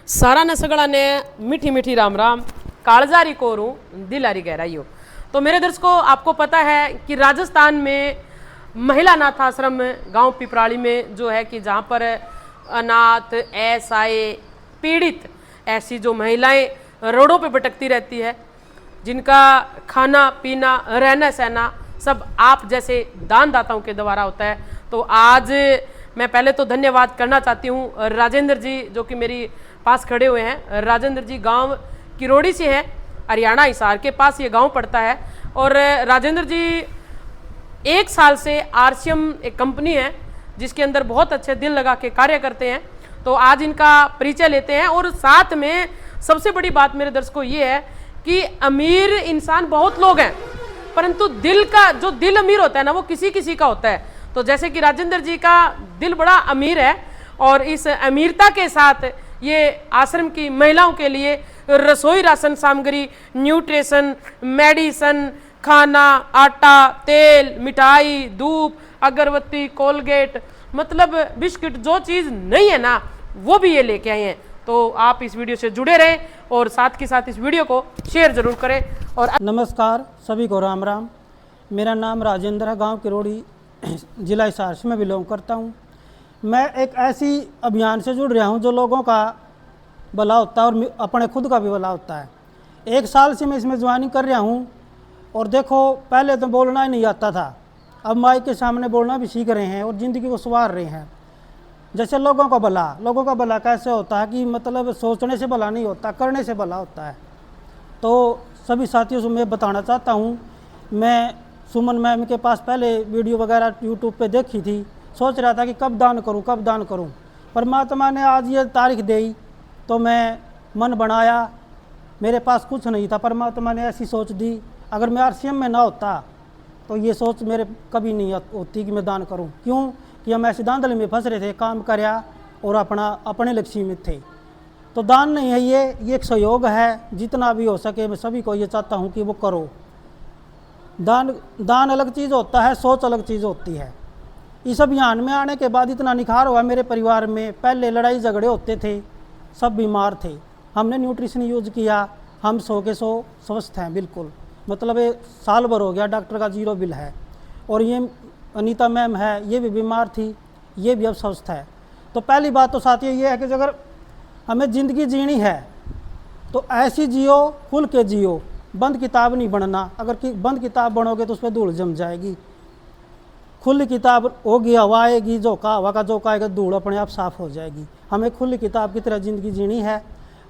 सारा ने सगड़ा ने मीठी मीठी राम राम कालजारी कोरू दिलारी गहराइयो। तो मेरे दर्शकों, आपको पता है कि राजस्थान में महिला अनाथ आश्रम गांव पिपराली में जो है कि जहां पर अनाथ असहाय पीड़ित ऐसी जो महिलाएं रोडों पे भटकती रहती है, जिनका खाना पीना रहना सहना सब आप जैसे दानदाताओं के द्वारा होता है। तो आज मैं पहले तो धन्यवाद करना चाहती हूँ राजेंद्र जी, जो कि मेरी पास खड़े हुए हैं। राजेंद्र जी गांव किरोड़ी से हैं, हरियाणा हिसार के पास ये गांव पड़ता है। और राजेंद्र जी 1 साल से आरसीएम एक कंपनी है जिसके अंदर बहुत अच्छे दिल लगा के कार्य करते हैं। तो आज इनका परिचय लेते हैं। और साथ में सबसे बड़ी बात मेरे दर्शकों ये है कि अमीर इंसान बहुत लोग हैं, परंतु दिल का जो दिल अमीर होता है ना, वो किसी किसी का होता है। तो जैसे कि राजेंद्र जी का दिल बड़ा अमीर है और इस अमीरता के साथ ये आश्रम की महिलाओं के लिए रसोई राशन सामग्री, न्यूट्रिशन, मेडिसन, खाना, आटा, तेल, मिठाई, धूप, अगरबत्ती, कोलगेट, मतलब बिस्किट, जो चीज़ नहीं है ना वो भी ये लेके आए हैं। तो आप इस वीडियो से जुड़े रहें और साथ के साथ इस वीडियो को शेयर जरूर करें। और नमस्कार सभी को राम राम। मेरा नाम राजेंद्र है, गांव किरोड़ी, जिला हिसार से मैं बिलोंग करता हूं। मैं एक ऐसी अभियान से जुड़ रहा हूं जो लोगों का भला होता है और अपने खुद का भी भला होता है। 1 साल से मैं इसमें ज्वाइनिंग कर रहा हूं और देखो, पहले तो बोलना ही नहीं आता था, अब माइक के सामने बोलना भी सीख रहे हैं और ज़िंदगी को संवार रहे हैं। जैसे लोगों का भला कैसे होता है कि मतलब सोचने से भला नहीं होता, करने से भला होता है। तो सभी साथियों से मैं बताना चाहता हूँ, मैं सुमन मैम के पास पहले वीडियो वगैरह यूट्यूब पे देखी थी, सोच रहा था कि कब दान करूँ। परमात्मा ने आज ये तारीख दी तो मैं मन बनाया, मेरे पास कुछ नहीं था, परमात्मा ने ऐसी सोच दी। अगर मैं आरसीएम में ना होता तो ये सोच मेरे कभी नहीं होती कि मैं दान करूं। क्यों कि हम ऐसे धांधले में फंस रहे थे, काम करया और अपने लक्ष्य में थे। तो दान नहीं है, ये एक सहयोग है। जितना भी हो सके मैं सभी को ये चाहता हूं कि वो करो। दान अलग चीज़ होता है, सोच अलग चीज़ होती है। इस अभियान में आने के बाद इतना निखार हुआ मेरे परिवार में। पहले लड़ाई झगड़े होते थे, सब बीमार थे, हमने न्यूट्रिशन यूज किया, हम 100 के 100 स्वस्थ हैं बिल्कुल। मतलब 1 साल भर हो गया, डॉक्टर का 0 बिल है। और ये अनीता मैम है, ये भी बीमार थी, ये भी अब स्वस्थ है। तो पहली बात तो साथियों ये है कि अगर हमें ज़िंदगी जीनी है तो ऐसी जियो, खुल के जियो, बंद किताब नहीं बनना। अगर बंद किताब बनोगे तो उस पर धूल जम जाएगी। खुली किताब होगी, हवा आएगी, हवा का झोंका आएगा, धूल अपने आप साफ़ हो जाएगी। हमें खुली किताब की तरह ज़िंदगी जीनी है।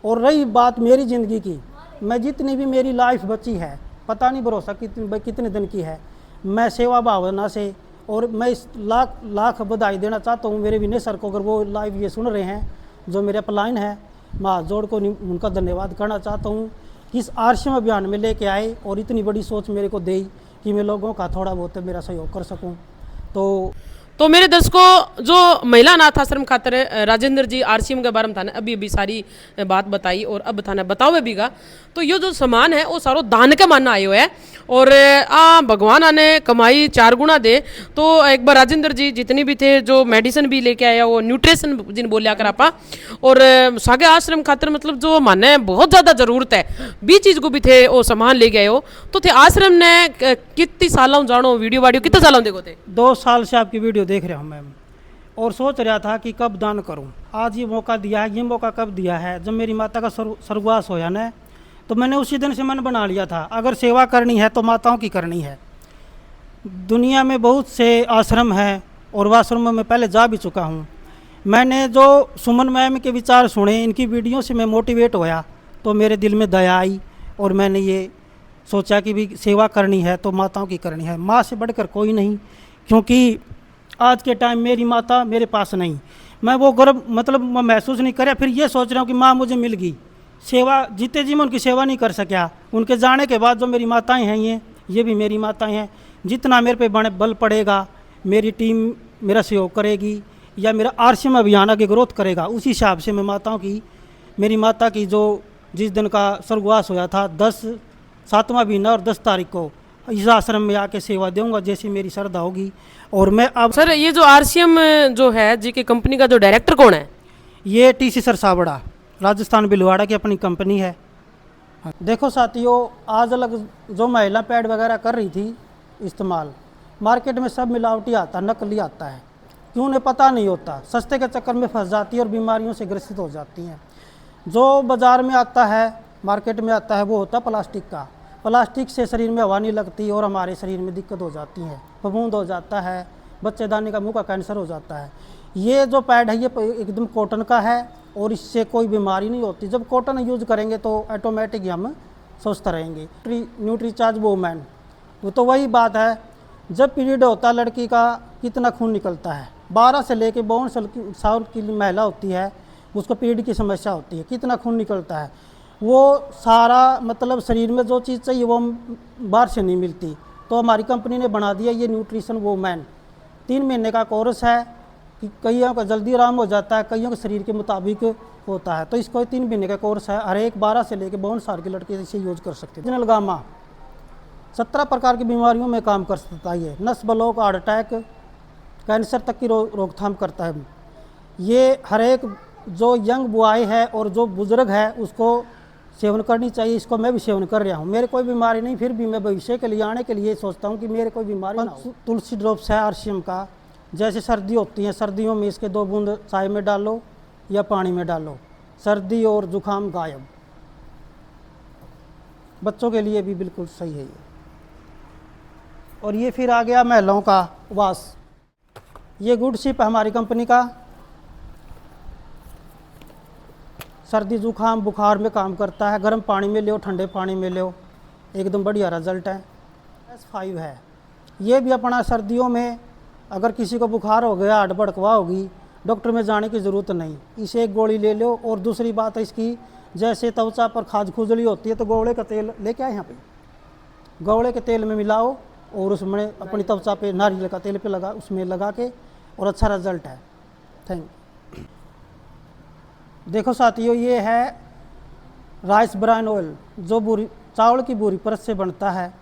और रही बात मेरी ज़िंदगी की, मैं जितनी भी मेरी लाइफ बची है, पता नहीं भरोसा कितने दिन की है, मैं सेवा भावना से, और मैं इस लाख बधाई देना चाहता हूँ मेरे विनय सर को। अगर वो लाइव ये सुन रहे हैं, जो मेरे अपलाइन है, मैं हाथ जोड़ को उनका धन्यवाद करना चाहता हूँ कि इस आरसीएम अभियान में लेके आए और इतनी बड़ी सोच मेरे को दी कि मैं लोगों का थोड़ा बहुत मेरा सहयोग कर सकूँ। तो मेरे दर्शकों, जो महिला अनाथ आश्रम खातर राजेंद्र जी आरसीएम के बारे में थाने अभी सारी बात बताई और अब थाने बताओ भी गा। तो ये जो सामान है वो सारो दान के मानना आयो है और भगवान आने कमाई 4 गुना दे। तो एक बार राजेंद्र जी जितनी भी थे, जो मेडिसिन भी लेके आया, वो न्यूट्रिशन जिन बोलिया कर आपा, और सागे आश्रम खातर मतलब जो माने बहुत ज़्यादा ज़रूरत है बी चीज़ को भी थे वो सामान ले गए हो। तो थे आश्रम ने कितनी सालों जानो वीडियो कितने सालों देखो थे? 2 साल से आपकी वीडियो देख रहा हूँ मैम, और सोच रहा था कि कब दान करूँ। आज ये मौका दिया है। ये मौका कब दिया है? जब मेरी माता का स्वर्गवास होया ना, तो मैंने उसी दिन से मन बना लिया था, अगर सेवा करनी है तो माताओं की करनी है। दुनिया में बहुत से आश्रम हैं और वह आश्रमों में पहले जा भी चुका हूँ। मैंने जो सुमन मैम के विचार सुने, इनकी वीडियो से मैं मोटिवेट होया, तो मेरे दिल में दया आई और मैंने ये सोचा कि भी सेवा करनी है तो माताओं की करनी है। माँ से बढ़कर कोई नहीं, क्योंकि आज के टाइम मेरी माता मेरे पास नहीं, मैं वो गर्व मतलब मैं महसूस नहीं कर। फिर ये सोच रहा हूँ कि माँ मुझे मिल गई। सेवा जीते जी मैं उनकी सेवा नहीं कर सका। उनके जाने के बाद जो मेरी माताएं हैं, ये भी मेरी माताएं हैं। जितना मेरे पे बल पड़ेगा, मेरी टीम मेरा सहयोग करेगी या मेरा आरसीएम अभियान आगे ग्रोथ करेगा, उसी हिसाब से मैं माताओं की, मेरी माता की जो जिस दिन का स्वर्गवास होया था 7वां महीना और 10 तारीख को इस आश्रम में आके सेवा दूंगा जैसी मेरी श्रद्धा होगी। और मैं अब सर, ये जो आरसीएम जो है जी की कंपनी का जो डायरेक्टर कौन है? ये टीसी सर सावड़ा। राजस्थान भिलवाड़ा की अपनी कंपनी है। देखो साथियों, आज अलग जो महिला पैड वगैरह कर रही थी इस्तेमाल, मार्केट में सब मिलावटी आता, नकली आता है। क्यों उन्हें पता नहीं होता, सस्ते के चक्कर में फंस जाती है और बीमारियों से ग्रसित हो जाती हैं। जो बाज़ार में आता है, मार्केट में आता है, वो होता प्लास्टिक का। प्लास्टिक से शरीर में हवा नहीं लगती और हमारे शरीर में दिक्कत हो जाती है, फफूंद हो जाता है, बच्चेदानी का मुंह का कैंसर हो जाता है। ये जो पैड है ये एकदम कॉटन का है और इससे कोई बीमारी नहीं होती। जब कॉटन यूज़ करेंगे तो ऑटोमेटिक ही हम स्वस्थ रहेंगे। न्यूट्रीचार्ज वूमेन, वो तो वही बात है, जब पीरियड होता है लड़की का कितना खून निकलता है, 12 से लेके 52 साल की महिला होती है, उसको पीरियड की समस्या होती है, कितना खून निकलता है। वो सारा मतलब शरीर में जो चीज़ चाहिए वो बाहर से नहीं मिलती। तो हमारी कंपनी ने बना दिया ये न्यूट्रिशन वूमेन। 3 महीने का कोर्स है कि कईयों का जल्दी आराम हो जाता है, कईयों के शरीर के मुताबिक होता है। तो इसको 3 महीने का कोर्स है, हर एक 12 से लेकर 52 साल के लड़के इसे यूज कर सकते हैं। गामा 17 प्रकार की बीमारियों में काम कर सकता है। ये नस ब्लॉक, हार्ट अटैक, कैंसर तक की रोकथाम करता है। ये हर एक जो यंग बॉय है और जो बुजुर्ग है उसको सेवन करनी चाहिए। इसको मैं भी सेवन कर रहा हूँ, मेरे कोई बीमारी नहीं, फिर भी मैं भविष्य के लिए आने के लिए सोचता हूँ कि मेरे कोई बीमारी ना हो। तुलसी ड्रॉप्स है RCM का, जैसे सर्दी होती है, सर्दियों में इसके 2 बूंद चाय में डालो या पानी में डालो, सर्दी और जुकाम गायब। बच्चों के लिए भी बिल्कुल सही है ये। और ये फिर आ गया महिलाओं का वास। ये गुड शिप हमारी कंपनी का, सर्दी जुकाम बुखार में काम करता है। गर्म पानी में लो, ठंडे पानी में लो, एकदम बढ़िया रिजल्ट है। S5 है, ये भी अपना सर्दियों में अगर किसी को बुखार हो गया, हड्ड भड़कवा होगी, डॉक्टर में जाने की ज़रूरत नहीं, इसे एक गोली ले लो। और दूसरी बात है इसकी, जैसे त्वचा पर खाज खुजली होती है तो गौड़े का तेल लेके आए यहाँ पे, गौड़े के तेल में मिलाओ और उसमें अपनी त्वचा पे नारियल का तेल पे लगा, उसमें लगा के, और अच्छा रिजल्ट है। Thank you. देखो साथियों, ये है राइस ब्रान ऑयल, जो बुरी चावल की बुरी परत से बनता है।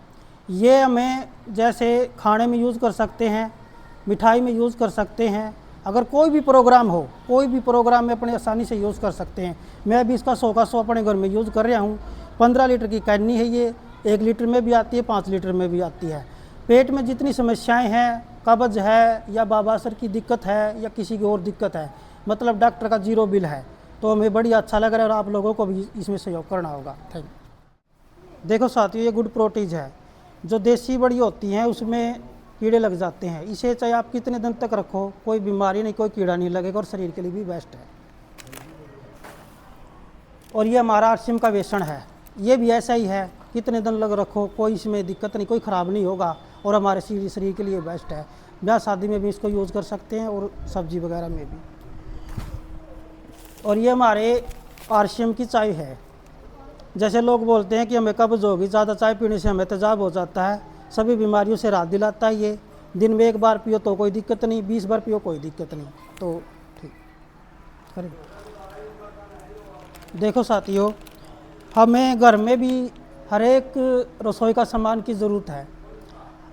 ये हमें जैसे खाने में यूज़ कर सकते हैं, मिठाई में यूज़ कर सकते हैं, अगर कोई भी प्रोग्राम हो, कोई भी प्रोग्राम में अपने आसानी से यूज़ कर सकते हैं। मैं भी इसका 100 का 100 अपने घर में यूज़ कर रहा हूँ। 15 लीटर की कैनी है ये, 1 लीटर में भी आती है, 5 लीटर में भी आती है। पेट में जितनी समस्याएं हैं, कब्ज है या बाबासर की दिक्कत है या किसी की और दिक्कत है, मतलब डॉक्टर का 0 बिल है, तो हमें बड़ी अच्छा लग रहा है और आप लोगों को भी इसमें सहयोग करना होगा। Thank you. देखो साथियों, ये गुड प्रोटीज है, जो देसी बड़ी होती हैं उसमें कीड़े लग जाते हैं। इसे चाहे आप कितने दिन तक रखो, कोई बीमारी नहीं, कोई कीड़ा नहीं लगेगा और शरीर के लिए भी बेस्ट है। और ये हमारा RCM का बेसन है, ये भी ऐसा ही है, कितने दिन लग रखो, कोई इसमें दिक्कत नहीं, कोई ख़राब नहीं होगा और हमारे शरीर के लिए बेस्ट है। ब्याह शादी में भी इसको यूज़ कर सकते हैं और सब्जी वगैरह में भी। और ये हमारे RCM की चाय है। जैसे लोग बोलते हैं कि हमें कब्ज होगी, ज़्यादा चाय पीने से हमें तेजाब हो जाता है, सभी बीमारियों से राहत दिलाता है। ये दिन में 1 बार पियो तो कोई दिक्कत नहीं, 20 बार पियो कोई दिक्कत नहीं, तो ठीक करें। देखो साथियों, हमें घर में भी हर एक रसोई का सामान की ज़रूरत है।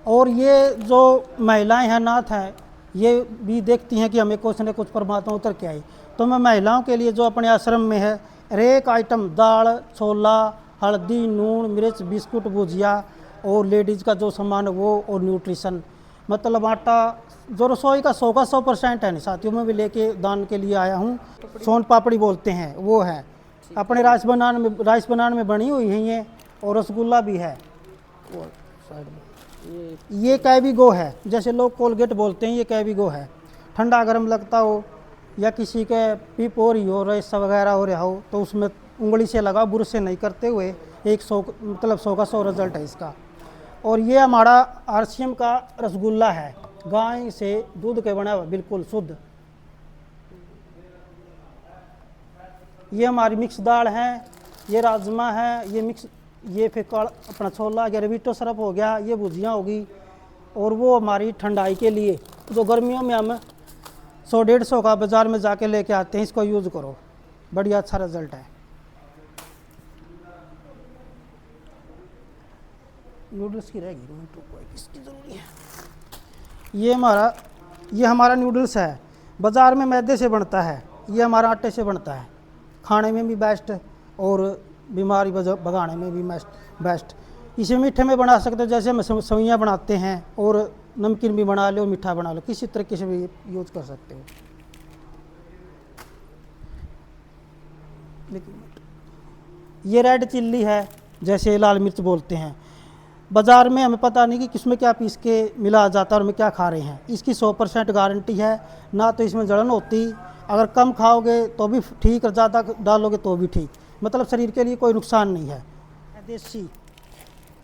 और ये जो महिलाएं हैं, नाथ हैं, ये भी देखती हैं कि हमें कुछ न कुछ परमात्मा उतर के आई। तो मैं महिलाओं के लिए जो अपने आश्रम में है, हर एक आइटम, दाल, छोला, हल्दी, नून, मिर्च, बिस्कुट, भुजिया और लेडीज़ का जो सामान है वो, और न्यूट्रिशन, मतलब आटा, जो रसोई का 100 का 100% है। साथियों, मैं भी लेके दान के लिए आया हूँ। सोन पापड़ी बोलते हैं, वो है अपने राइस बनान में बनी हुई है ये, और रसगुल्ला भी है वो साइड में। ये कैविगो है, जैसे लोग कोलगेट बोलते हैं, ये कैविगो है। ठंडा गर्म लगता हो या किसी के पीप हो रही हो, रेसा वगैरह हो रहा हो, तो उसमें उंगली से लगा, बुर से नहीं करते हुए, 100 मतलब 100 का 100 रिजल्ट है इसका। और ये हमारा RCM का रसगुल्ला है, गाय से दूध के बना हुआ, बिल्कुल शुद्ध। ये हमारी मिक्स दाल है, ये राजमा है, ये मिक्स, ये फिर अपना छोला गया, रवीटो सरफ हो गया, ये भुजियाँ होगी। और वो हमारी ठंडाई के लिए, जो गर्मियों में हम 100-150 का बाज़ार में जाके लेके आते हैं, इसको यूज़ करो, बढ़िया अच्छा रिजल्ट है। नूडल्स की रहेगी, इसकी ज़रूरी है। ये हमारा नूडल्स है, बाज़ार में मैदे से बनता है, ये हमारा आटे से बनता है। खाने में भी बेस्ट और बीमारी भगाने में भी बेस्ट। इसे मीठे में बना सकते हो, जैसे हम सवैयाँ बनाते हैं, और नमकीन भी बना लो, मीठा बना लो, किसी तरीके से भी यूज कर सकते हो। ये रेड चिल्ली है, जैसे लाल मिर्च बोलते हैं। बाज़ार में हमें पता नहीं कि किसमें क्या पीस के मिला जाता है और हम क्या खा रहे हैं। इसकी 100% गारंटी है, ना तो इसमें जलन होती। अगर कम खाओगे तो भी ठीक, और ज़्यादा डालोगे तो भी ठीक, मतलब शरीर के लिए कोई नुकसान नहीं है। देसी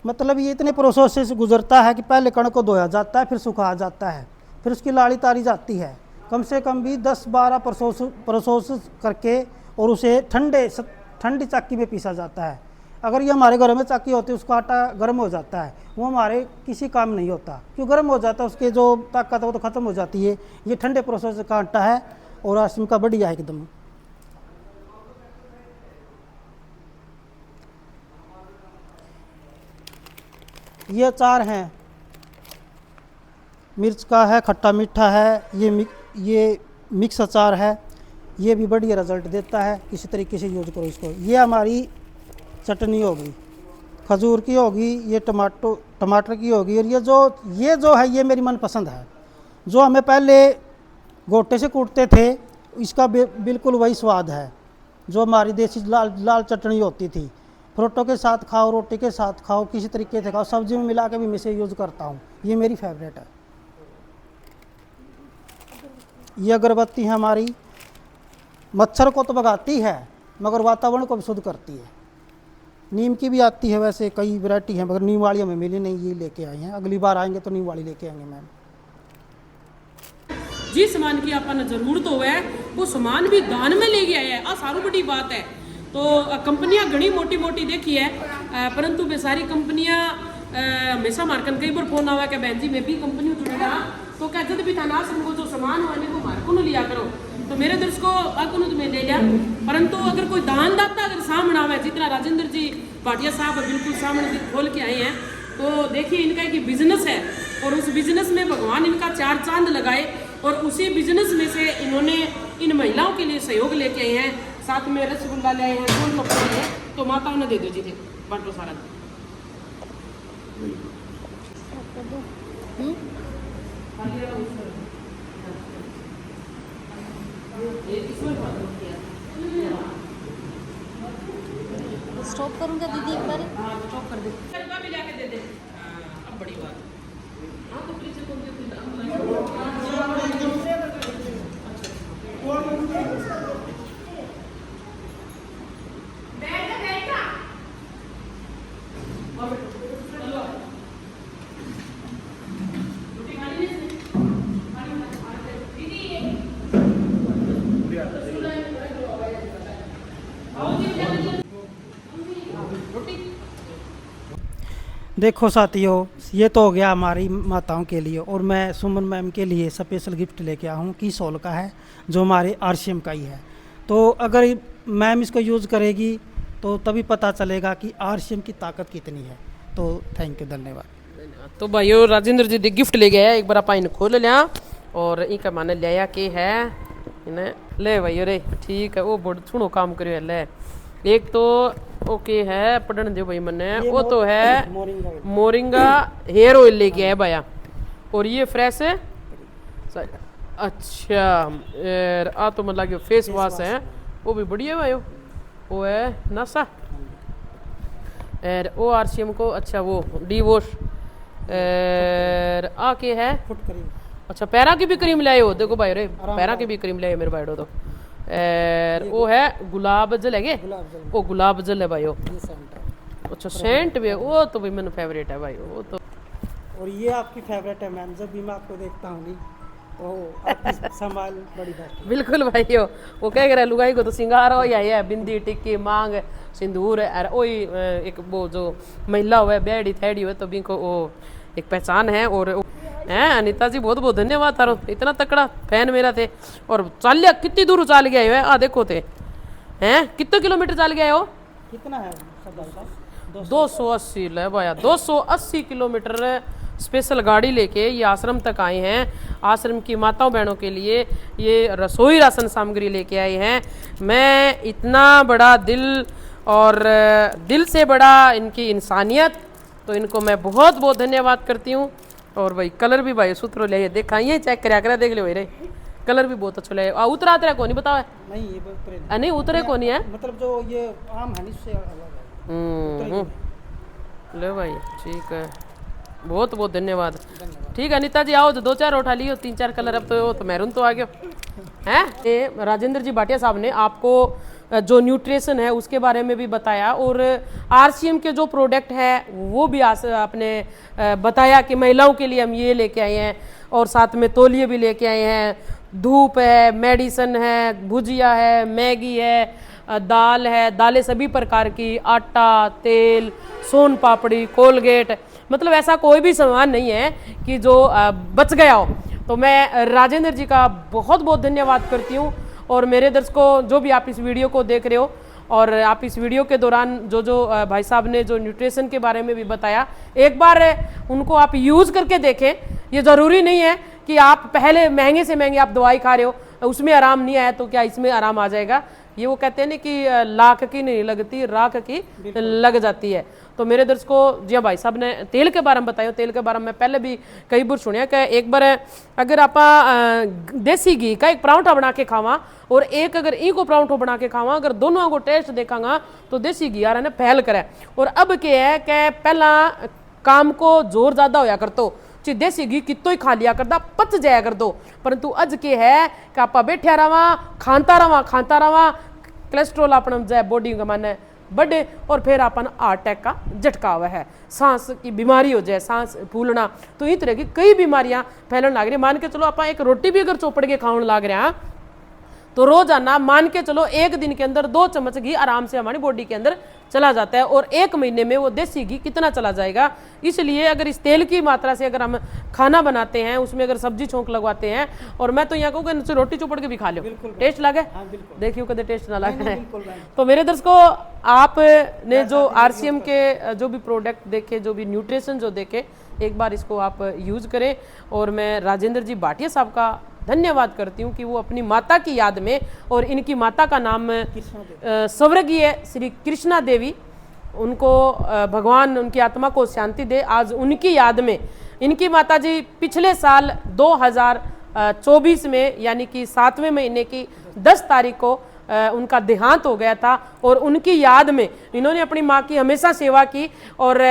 मतलब ये इतने प्रोसेस से गुजरता है कि पहले कणक को धोया जाता है, फिर सुखाया जाता है, फिर उसकी लाड़ी तारी जाती है, कम से कम भी 10-12 प्रोसेस करके, और उसे ठंडी चक्की में पीसा जाता है। अगर ये हमारे घर में चक्की होती है, उसका आटा गर्म हो जाता है, वो हमारे किसी काम नहीं होता, क्यों गर्म हो जाता है, उसके जो ताकत है वो तो ख़त्म हो जाती है। ये ठंडे प्रोसेस का आटा है और आसिम का बढ़िया एकदम। ये अचार है, मिर्च का है, खट्टा मीठा है, ये मिक्स अचार है, ये भी बढ़िया रिजल्ट देता है। किसी तरीके से यूज करो इसको। ये हमारी चटनी होगी, खजूर की होगी, ये टमाटर की होगी, और ये जो है ये मेरी मनपसंद है। जो हमें पहले गोटे से कूटते थे, इसका बिल्कुल वही स्वाद है जो हमारी देसी लाल चटनी होती थी। फ्रूटों के साथ खाओ, रोटी के साथ खाओ, किसी तरीके से खाओ, सब्जी में मिला के भी मैं इसे यूज़ करता हूँ। ये मेरी फेवरेट है। ये अगरबत्ती है हमारी, मच्छर को तो भगाती है मगर वातावरण को भी शुद्ध करती है। नीम की भी आती है, वैसे कई वैरायटी है, मगर नीम वाली हमें मिली नहीं, ये लेके आए हैं। अगली बार आएंगे तो नीम वाली लेके आएंगे मैम। जिस सामान की अपन जरूरत हो है वो सामान भी दान में ले गया है, सारू बड़ी बात है। तो कंपनियां घनी मोटी मोटी देखी है, परंतु वे सारी कंपनियां हमेशा मार्कन कई बार फोन आवा कि बहन जी मैं भी कंपनी जुड़ेगा, तो क्या जब भी थाना को जो सामान हो को मार्को लिया करो। तो मेरे दर्शकों अकुन में ले लिया, परंतु अगर कोई दान दाता अगर सामने आवे, जितना राजेंद्र जी भाटिया साहब बिल्कुल सामने खोल के आए हैं, तो देखिए इनका एक बिजनेस है, और उस बिजनेस में भगवान इनका 4 चांद लगाए, और उसी बिजनेस में से इन्होंने इन महिलाओं के लिए सहयोग लेके आए हैं। साथ में रसगुल्ला ले आए हैं, गोलगप्पे ले आए हैं, तो माताओं ने दे दो जी, बांटो सारा। स्टॉप करूंगा दीदी एक बार। स्टॉप कर दे, भी लाके दे दे। अब बड़ी बात। हाँ तो प्लीज देखो साथियों, ये तो हो गया हमारी माताओं के लिए, और मैं सुमन मैम के लिए स्पेशल गिफ्ट लेके आया हूँ। की सोल का है, जो हमारे RCM का ही है। तो अगर मैम इसको यूज़ करेगी तो तभी पता चलेगा कि RCM की ताकत कितनी है। तो थैंक यू, धन्यवाद। तो भाइयों राजेंद्र जी दे गिफ्ट ले गया, एक बार आप इन खोल लिया, और इनका माने लिया के है इन्हें ले भाइयों रे, ठीक है। वो बड़ सुनो काम करियो है ले। एक तो ओके है, पढ़ने दो भाई मने, वो तो है मोरिंगा हेयर ऑयल लेके आए भैया, और ये फ्रेश है। अच्छा आ तो मतलब फेस वॉश है, वो भी बढ़िया है भाई। वो है नासा और ओ RCM को, अच्छा वो डी वॉश आके है। अच्छा पैरा की भी क्रीम लाए हो, देखो भाई रे पैरा की भी क्रीम लाए मेरे भाई तो। वो है गुलाब जल है, वो गुलाब जल है भाई। अच्छा सेंट भी है, वो तो भाई मेरा फेवरेट है भाई वो तो। और ये आपकी फेवरेट है मैम, जब भी मैं आपको देखता हूँ तो आपकी संभाल बड़ी बेस्ट। बिल्कुल भाई वो कह रहे लुगाई को तो सिंगार हो या है, बिंदी टिक्की मांग सिंदूर है, वही एक वो जो महिला हुआ बेड़ी थैडी हुए तो भी को वो एक पहचान है। और हैं अनिता जी बहुत बहुत धन्यवाद तारो, इतना तकड़ा फैन मेरा थे। और चल लिया कितनी दूर चल गया है, आ देखो थे हैं कितने किलोमीटर चल गया हो, कितना है 280 ले भाया 280 किलोमीटर स्पेशल गाड़ी लेके ये आश्रम तक आए हैं। आश्रम की माताओं बहनों के लिए ये रसोई राशन सामग्री लेके आए हैं। मैं इतना बड़ा दिल और दिल से बड़ा इनकी इंसानियत, तो इनको मैं बहुत बहुत धन्यवाद करती हूँ। और भाई कलर भी भाई सूत्र ले देखा, ये चेक कराया देख लो भाई रे, कलर भी बहुत अच्छा लगे। उतरा तेरा को नहीं बताओ है? नहीं ये उतरे नहीं उतरे को नहीं है, मतलब जो ये आम है इससे अलग है। लो भाई ठीक है, बहुत बहुत धन्यवाद। ठीक है अनिता जी, आओ तो 2-4 उठा लियो, 3-4 कलर। अब तो मैरून तो आ गया है। ये राजेंद्र जी भाटिया साहब ने आपको जो न्यूट्रिशन है उसके बारे में भी बताया, और आरसीएम के जो प्रोडक्ट है वो भी आपने बताया कि महिलाओं के लिए हम ये लेके आए हैं, और साथ में तौलिए भी लेके आए हैं, धूप है, मेडिसन है, भुजिया है, मैगी है, दाल है, दालें सभी प्रकार की, आटा, तेल, सोन पापड़ी, कोलगेट, मतलब ऐसा कोई भी सामान नहीं है कि जो बच गया हो। तो मैं राजेंद्र जी का बहुत बहुत धन्यवाद करती हूँ। और मेरे दर्शकों, जो भी आप इस वीडियो को देख रहे हो, और आप इस वीडियो के दौरान जो भाई साहब ने जो न्यूट्रिशन के बारे में भी बताया, एक बार उनको आप यूज़ करके देखें। ये ज़रूरी नहीं है कि आप पहले महंगे से महंगे आप दवाई खा रहे हो, उसमें आराम नहीं आया तो क्या इसमें आराम आ जाएगा। ये वो कहते हैं ना कि लाख की नहीं लगती, राख की लग जाती है। तो मेरे दर्शकों, जी भाई साहब ने तेल के बारे में बताया, तेल के बारे में पहले भी कई बार सुनिया कि एक बार अगर आप देसी घी का एक परांठा बना के खावा और एक अगर ई को परांठो बना के खावा, अगर दोनों को टेस्ट देखांगा तो देसी घी यार ने पहल करे। और अब क्या है कि पहला काम को जोर ज्यादा होया कर, तो देसी घी कितो ही खा लिया करता, पच जाया कर दो। परंतु अज के है कि आप बैठा रवा, खाता रवा, कोलेस्ट्रोल अपना जाए बॉडी का माने बढ़े, और फिर अपन हार्ट अटैक का झटका हुआ है, सांस की बीमारी हो जाए, सांस फूलना, तो इस तरह की कई बीमारियां फैलन लग रही। मान के चलो आप एक रोटी भी अगर चौपड़ के खाने लग रहे हैं तो रोजाना मान के चलो एक दिन के अंदर 2 चम्मच घी आराम से हमारी बॉडी के अंदर चला जाता है, और 1 महीने में वो देसी घी कितना चला जाएगा। इसलिए अगर इस तेल की मात्रा से अगर हम खाना बनाते हैं, उसमें अगर सब्जी छोंक लगवाते हैं, और मैं तो यहाँ कहूँगा रोटी चौपड़ के भी खा लो, टेस्ट लगे, देखियो कदे टेस्ट ना लगे। तो मेरे दर्शकों, आपने जो आरसीएम के जो भी प्रोडक्ट देखे, जो भी न्यूट्रिशन जो देखे, एक बार इसको आप यूज करें। और मैं राजेंद्र जी भाटिया साहब का धन्यवाद करती हूँ कि वो अपनी माता की याद में, और इनकी माता का नाम स्वर्गीय श्री कृष्णा देवी, उनको भगवान उनकी आत्मा को शांति दे, आज उनकी याद में इनकी माता जी पिछले साल 2024 में यानी कि 7वें महीने की 10 तारीख को उनका देहांत हो गया था, और उनकी याद में इन्होंने अपनी माँ की हमेशा सेवा की, और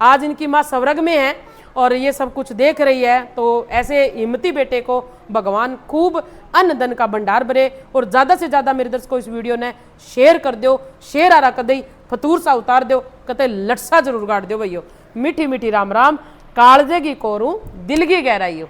आज इनकी माँ स्वर्ग में है और ये सब कुछ देख रही है। तो ऐसे हिम्मती बेटे को भगवान खूब अन्न धन का भंडार भरे, और ज़्यादा से ज़्यादा मेरे दर्शकों इस वीडियो ने शेयर कर दो, शेयर आ रहा कदई फतूर सा उतार दो, कते लटसा जरूर गाड़ दो भैया। मीठी मीठी राम राम, कालजे की कोरू दिल की गहराई हो।